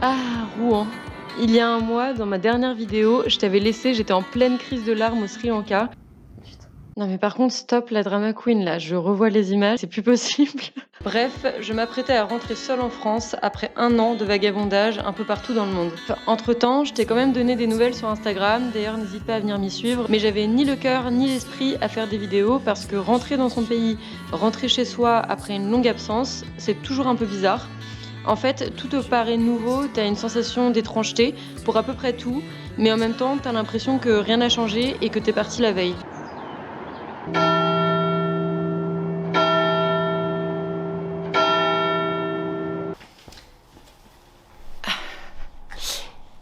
Ah, Rouen. Il y a un mois, dans ma dernière vidéo, je t'avais laissé, j'étais en pleine crise de larmes au Sri Lanka. Non mais par contre, stop la drama queen là, je revois les images, c'est plus possible. Bref, je m'apprêtais à rentrer seule en France après un an de vagabondage un peu partout dans le monde. Entre-temps, je t'ai quand même donné des nouvelles sur Instagram, d'ailleurs n'hésite pas à venir m'y suivre, mais j'avais ni le cœur ni l'esprit à faire des vidéos parce que rentrer dans son pays, rentrer chez soi après une longue absence, c'est toujours un peu bizarre. En fait, tout te paraît nouveau, t'as une sensation d'étrangeté pour à peu près tout, mais en même temps, t'as l'impression que rien n'a changé et que t'es parti la veille.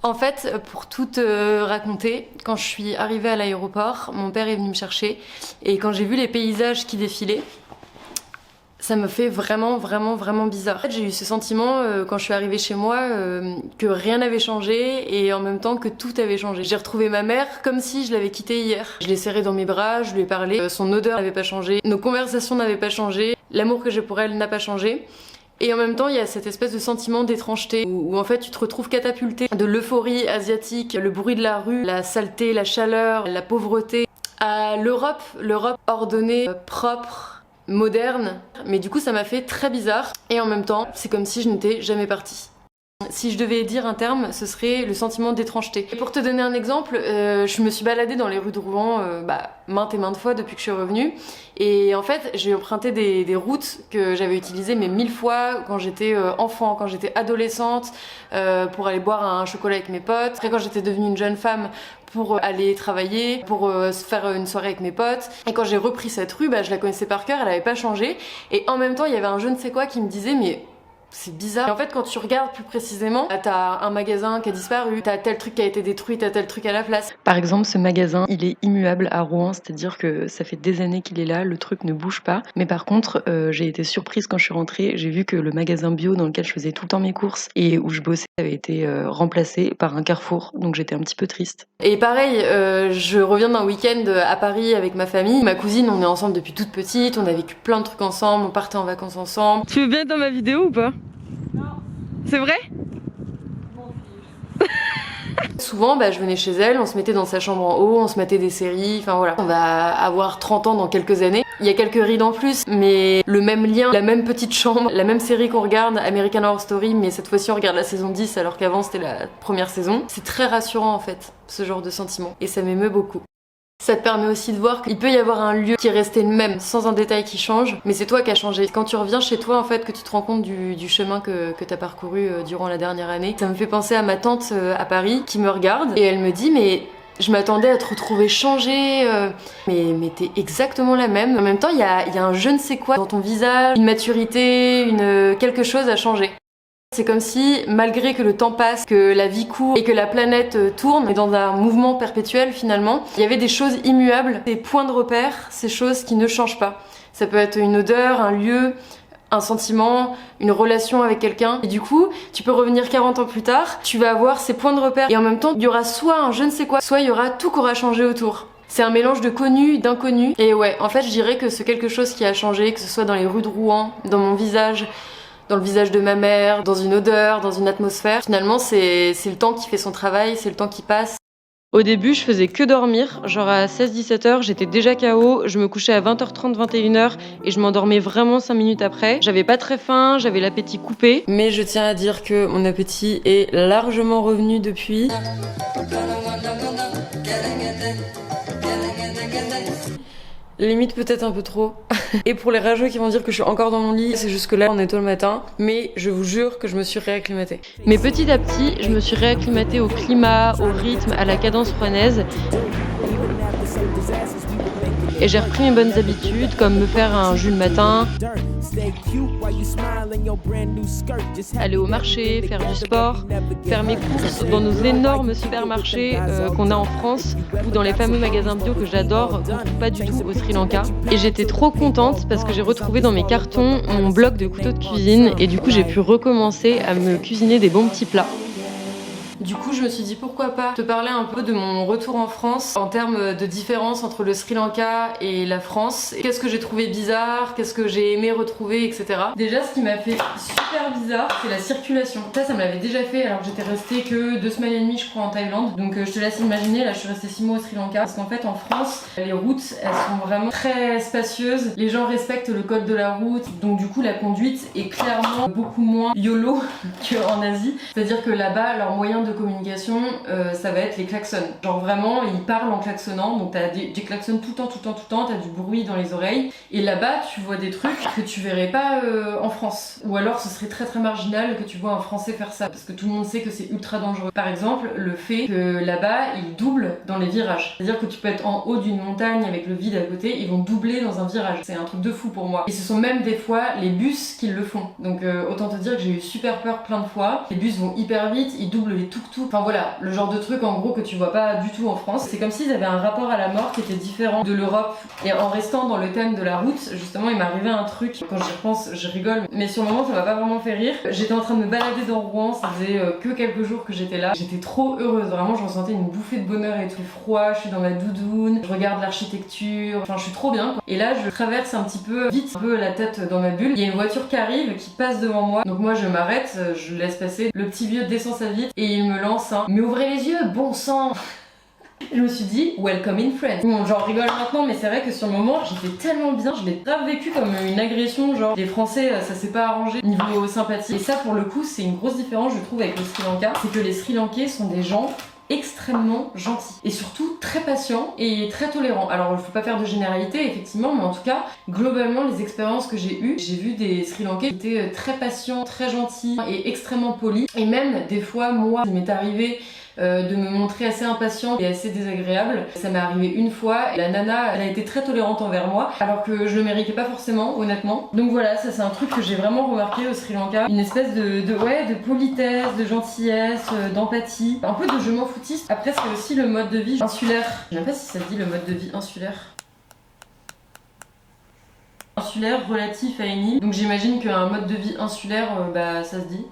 En fait, pour tout te raconter, quand je suis arrivée à l'aéroport, mon père est venu me chercher et quand j'ai vu les paysages qui défilaient, ça me fait vraiment bizarre. En fait, j'ai eu ce sentiment quand je suis arrivée chez moi que rien n'avait changé et en même temps que tout avait changé. J'ai retrouvé ma mère comme si je l'avais quittée hier. Je l'ai serrée dans mes bras, je lui ai parlé, son odeur n'avait pas changé, nos conversations n'avaient pas changé, l'amour que j'ai pour elle n'a pas changé. Et en même temps, il y a cette espèce de sentiment d'étrangeté où en fait tu te retrouves catapulté de l'euphorie asiatique, le bruit de la rue, la saleté, la chaleur, la pauvreté, à l'Europe ordonnée, propre, moderne. Mais du coup, ça m'a fait très bizarre. Et en même temps, c'est comme si je n'étais jamais partie. Si je devais dire un terme, ce serait le sentiment d'étrangeté. Et pour te donner un exemple, je me suis baladée dans les rues de Rouen maintes et maintes fois depuis que je suis revenue. Et en fait, j'ai emprunté des routes que j'avais utilisées mais 1000 fois quand j'étais enfant, quand j'étais adolescente, pour aller boire un chocolat avec mes potes. Après, quand j'étais devenue une jeune femme, pour aller travailler, pour se faire une soirée avec mes potes. Et quand j'ai repris cette rue, je la connaissais par cœur, elle avait pas changé. Et en même temps, il y avait un je ne sais quoi qui me disait mais c'est bizarre. Et en fait, quand tu regardes plus précisément, t'as un magasin qui a disparu, t'as tel truc qui a été détruit, t'as tel truc à la place. Par exemple, ce magasin, il est immuable à Rouen, c'est-à-dire que ça fait des années qu'il est là, le truc ne bouge pas. Mais par contre, j'ai été surprise quand je suis rentrée, j'ai vu que le magasin bio dans lequel je faisais tout le temps mes courses et où je bossais avait été remplacé par un Carrefour, donc j'étais un petit peu triste. Et pareil, je reviens d'un week-end à Paris avec ma famille. Ma cousine, on est ensemble depuis toute petite, on a vécu plein de trucs ensemble, on partait en vacances ensemble. Tu veux bien être dans ma vidéo ou pas ? C'est vrai? Souvent, je venais chez elle, on se mettait dans sa chambre en haut, on se mettait des séries, enfin voilà. On va avoir 30 ans dans quelques années. Il y a quelques rides en plus, mais le même lien, la même petite chambre, la même série qu'on regarde, American Horror Story, mais cette fois-ci on regarde la saison 10 alors qu'avant c'était la première saison. C'est très rassurant en fait, ce genre de sentiment, et ça m'émeut beaucoup. Ça te permet aussi de voir qu'il peut y avoir un lieu qui est resté le même, sans un détail qui change, mais c'est toi qui as changé. Quand tu reviens chez toi, en fait, que tu te rends compte du chemin que t'as parcouru durant la dernière année. Ça me fait penser à ma tante à Paris, qui me regarde, et elle me dit, mais je m'attendais à te retrouver changée, mais t'es exactement la même. En même temps, il y a un je ne sais quoi dans ton visage, une maturité, quelque chose a changé. C'est comme si, malgré que le temps passe, que la vie court et que la planète tourne, et dans un mouvement perpétuel finalement, il y avait des choses immuables, des points de repère, ces choses qui ne changent pas. Ça peut être une odeur, un lieu, un sentiment, une relation avec quelqu'un. Et du coup, tu peux revenir 40 ans plus tard, tu vas avoir ces points de repère. Et en même temps, il y aura soit un je ne sais quoi, soit il y aura tout qui aura changé autour. C'est un mélange de connu, d'inconnu. Et ouais, en fait, je dirais que c'est quelque chose qui a changé, que ce soit dans les rues de Rouen, dans mon visage, dans le visage de ma mère, dans une odeur, dans une atmosphère. Finalement, c'est le temps qui fait son travail, c'est le temps qui passe. Au début, je faisais que dormir, genre à 16-17 heures, j'étais déjà KO, je me couchais à 20h30, 21h et je m'endormais vraiment 5 minutes après. J'avais pas très faim, j'avais l'appétit coupé, mais je tiens à dire que mon appétit est largement revenu depuis. Limite peut-être un peu trop. Et pour les rageux qui vont dire que je suis encore dans mon lit, c'est jusque là on est tôt le matin, mais je vous jure que je me suis réacclimatée. Mais petit à petit, je me suis réacclimatée au climat, au rythme, à la cadence rouennaise. Et j'ai repris mes bonnes habitudes, comme me faire un jus le matin, aller au marché, faire du sport, faire mes courses dans nos énormes supermarchés qu'on a en France ou dans les fameux magasins bio que j'adore, qu'on trouve pas du tout au Sri Lanka. Et j'étais trop contente parce que j'ai retrouvé dans mes cartons mon bloc de couteaux de cuisine et du coup j'ai pu recommencer à me cuisiner des bons petits plats. Du coup je me suis dit pourquoi pas te parler un peu de mon retour en France en termes de différence entre le Sri Lanka et la France. Qu'est-ce que j'ai trouvé bizarre, qu'est-ce que j'ai aimé retrouver, etc. Déjà ce qui m'a fait super bizarre c'est la circulation. Ça me l'avait déjà fait alors que j'étais restée que 2 semaines et demie je crois en Thaïlande. Donc je te laisse imaginer, là je suis restée 6 mois au Sri Lanka. Parce qu'en fait en France les routes elles sont vraiment très spacieuses. Les gens respectent le code de la route. Donc du coup la conduite est clairement beaucoup moins YOLO qu'en Asie. C'est-à-dire que là-bas leur moyen de communication ça va être les klaxons. Genre vraiment ils parlent en klaxonnant. Donc t'as des klaxons tout le temps, t'as du bruit dans les oreilles. Et là-bas tu vois des trucs que tu verrais pas en France. Ou alors ce serait très marginal que tu vois un Français faire ça. Parce que tout le monde sait que c'est ultra dangereux. Par exemple le fait que là-bas ils doublent dans les virages. C'est-à-dire que tu peux être en haut d'une montagne avec le vide à côté, ils vont doubler dans un virage. C'est un truc de fou pour moi. Et ce sont même des fois les bus qui le font. Donc autant te dire que j'ai eu super peur plein de fois. Les bus vont hyper vite, ils doublent les tuk-tuk. Enfin voilà, le genre de truc en gros que tu vois pas du tout en France. C'est comme s'ils avaient un rapport à la mort qui était différent de l'Europe. Et en restant dans le thème de la route, justement il m'est arrivé un truc, quand j'y repense je rigole, mais sur le moment ça m'a pas vraiment fait rire. J'étais en train de me balader dans Rouen, ça faisait que quelques jours que j'étais là. J'étais trop heureuse, vraiment je ressentais une bouffée de bonheur et tout froid, je suis dans ma doudoune, je regarde l'architecture, enfin je suis trop bien quoi. Et là je traverse un petit peu vite, un peu la tête dans ma bulle, il y a une voiture qui arrive, qui passe devant moi, donc moi je m'arrête, je laisse passer, le petit vieux descend sa vitre et il me lance un mais ouvrez les yeux, bon sang. Je me suis dit welcome in France. Bon, j'en rigole maintenant mais c'est vrai que sur le moment j'étais tellement bien, je l'ai grave vécu comme une agression, genre les Français ça s'est pas arrangé niveau sympathie. Et ça pour le coup c'est une grosse différence je trouve avec le Sri Lanka, c'est que les Sri Lankais sont des gens extrêmement gentils et surtout très patients et très tolérants. Alors il faut pas faire de généralité effectivement, mais en tout cas globalement les expériences que j'ai eues, j'ai vu des Sri Lankais qui étaient très patients, très gentils et extrêmement polis. Et même des fois moi il m'est arrivé de me montrer assez impatiente et assez désagréable. Ça m'est arrivé une fois et la nana elle a été très tolérante envers moi alors que je le méritais pas forcément honnêtement. Donc voilà, ça c'est un truc que j'ai vraiment remarqué au Sri Lanka, une espèce de politesse, de gentillesse, d'empathie, un peu de je m'en foutiste. Après c'est aussi le mode de vie insulaire. Je sais même pas si ça se dit le mode de vie insulaire. Insulaire relatif à une île. Donc j'imagine qu'un mode de vie insulaire bah ça se dit.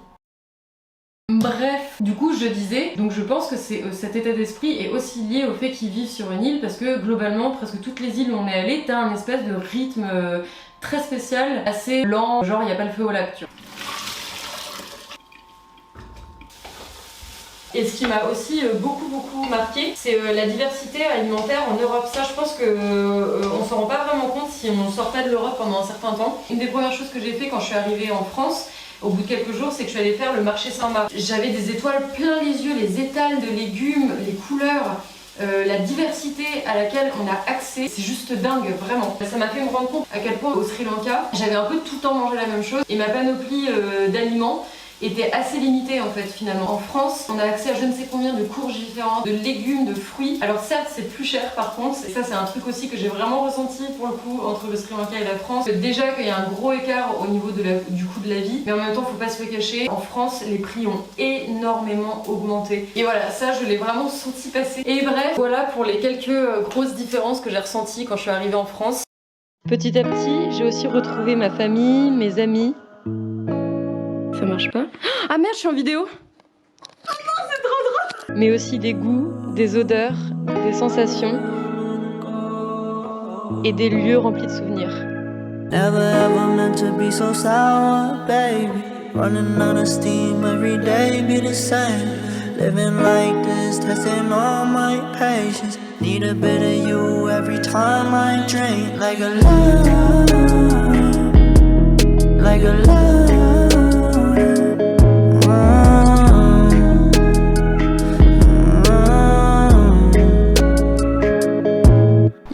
Bref, du coup je disais, donc je pense que cet état d'esprit est aussi lié au fait qu'ils vivent sur une île parce que globalement presque toutes les îles où on est allé, t'as un espèce de rythme très spécial, assez lent, genre il n'y a pas le feu au lac, tu vois. Et ce qui m'a aussi beaucoup marqué, c'est la diversité alimentaire en Europe. Ça, je pense que on s'en rend pas vraiment compte si on sort pas de l'Europe pendant un certain temps. Une des premières choses que j'ai fait quand je suis arrivée en France, au bout de quelques jours, c'est que je suis allée faire le marché Saint-Marc. J'avais des étoiles plein les yeux, les étals de légumes, les couleurs, la diversité à laquelle on a accès, c'est juste dingue, vraiment. Ça m'a fait me rendre compte à quel point au Sri Lanka, j'avais un peu tout le temps mangé la même chose et ma panoplie d'aliments était assez limitée en fait finalement. En France, on a accès à je ne sais combien de courges différentes, de légumes, de fruits. Alors certes c'est plus cher par contre, et ça c'est un truc aussi que j'ai vraiment ressenti pour le coup entre le Sri Lanka et la France. Déjà qu'il y a un gros écart au niveau du coût de la vie, mais en même temps faut pas se le cacher, en France les prix ont énormément augmenté. Et voilà, ça je l'ai vraiment senti passer. Et bref, voilà pour les quelques grosses différences que j'ai ressenties quand je suis arrivée en France. Petit à petit, j'ai aussi retrouvé ma famille, mes amis. Ça marche pas? Ah merde, je suis en vidéo! Oh non, c'est trop drôle! Mais aussi des goûts, des odeurs, des sensations et des lieux remplis de souvenirs. Never ever meant to be so sour, baby. Running out of steam every day be the same. Living like this, testing all my patience. Need a bit of you every time I drink. Like a love, like a love.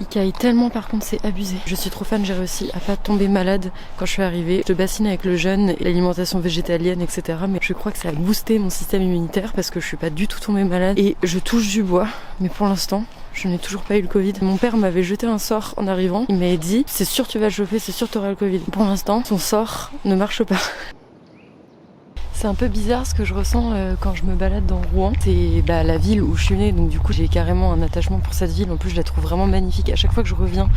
Ikaï, tellement par contre c'est abusé. Je suis trop fan, j'ai réussi à pas tomber malade quand je suis arrivée. Je bassine avec le jeûne, l'alimentation végétalienne, etc. Mais je crois que ça a boosté mon système immunitaire parce que je suis pas du tout tombée malade. Et je touche du bois, mais pour l'instant, je n'ai toujours pas eu le Covid. Mon père m'avait jeté un sort en arrivant. Il m'avait dit, c'est sûr tu vas le choper, c'est sûr tu auras le Covid. Pour l'instant, son sort ne marche pas. C'est un peu bizarre ce que je ressens quand je me balade dans Rouen. C'est la ville où je suis née, donc du coup j'ai carrément un attachement pour cette ville. En plus je la trouve vraiment magnifique à chaque fois que je reviens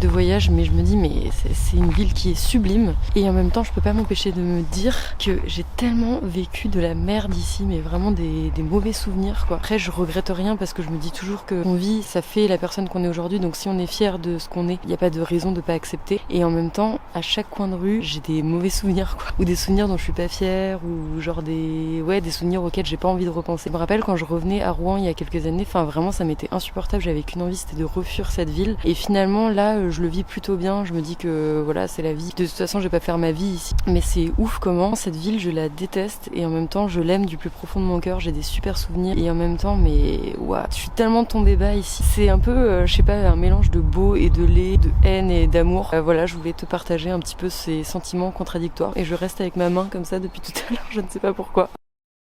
de voyage, mais je me dis mais c'est une ville qui est sublime. Et en même temps je peux pas m'empêcher de me dire que j'ai tellement vécu de la merde ici, mais vraiment des mauvais souvenirs quoi. Après je regrette rien parce que je me dis toujours que on vit, ça fait la personne qu'on est aujourd'hui, donc si on est fier de ce qu'on est, il n'y a pas de raison de pas accepter. Et en même temps, à chaque coin de rue, j'ai des mauvais souvenirs quoi, ou des souvenirs dont je suis pas fière, ou genre des souvenirs auxquels j'ai pas envie de repenser. Je me rappelle quand je revenais à Rouen il y a quelques années, enfin vraiment ça m'était insupportable, j'avais qu'une envie, c'était de refuir cette ville. Et finalement là, je le vis plutôt bien, je me dis que voilà, c'est la vie. De toute façon, je vais pas faire ma vie ici. Mais c'est ouf comment cette ville, je la déteste et en même temps, je l'aime du plus profond de mon cœur, j'ai des super souvenirs et en même temps, mais ouah, je suis tellement tombée bas ici. C'est un peu, je sais pas, un mélange de beau et de laid, de haine et d'amour. Voilà, je voulais te partager un petit peu ces sentiments contradictoires et je reste avec ma main comme ça depuis tout à l'heure, je ne sais pas pourquoi.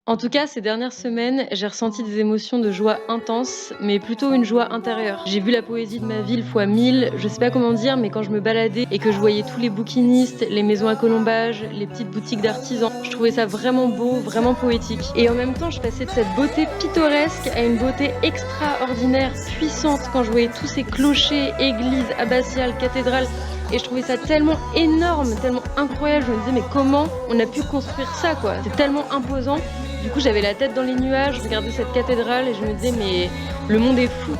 En tout cas, ces dernières semaines, j'ai ressenti des émotions de joie intense, mais plutôt une joie intérieure. J'ai vu la poésie de ma ville fois 1000, je sais pas comment dire, mais quand je me baladais et que je voyais tous les bouquinistes, les maisons à colombages, les petites boutiques d'artisans, je trouvais ça vraiment beau, vraiment poétique. Et en même temps, je passais de cette beauté pittoresque à une beauté extraordinaire, puissante, quand je voyais tous ces clochers, églises, abbatiales, cathédrales. Et je trouvais ça tellement énorme, tellement incroyable. Je me disais, mais comment on a pu construire ça, quoi? C'est tellement imposant. Du coup, j'avais la tête dans les nuages, je regardais cette cathédrale et je me disais, mais le monde est fou.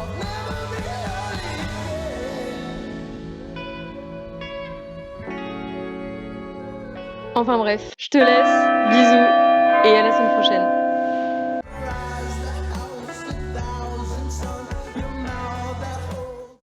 Enfin bref, je te laisse, bisous et à la semaine prochaine.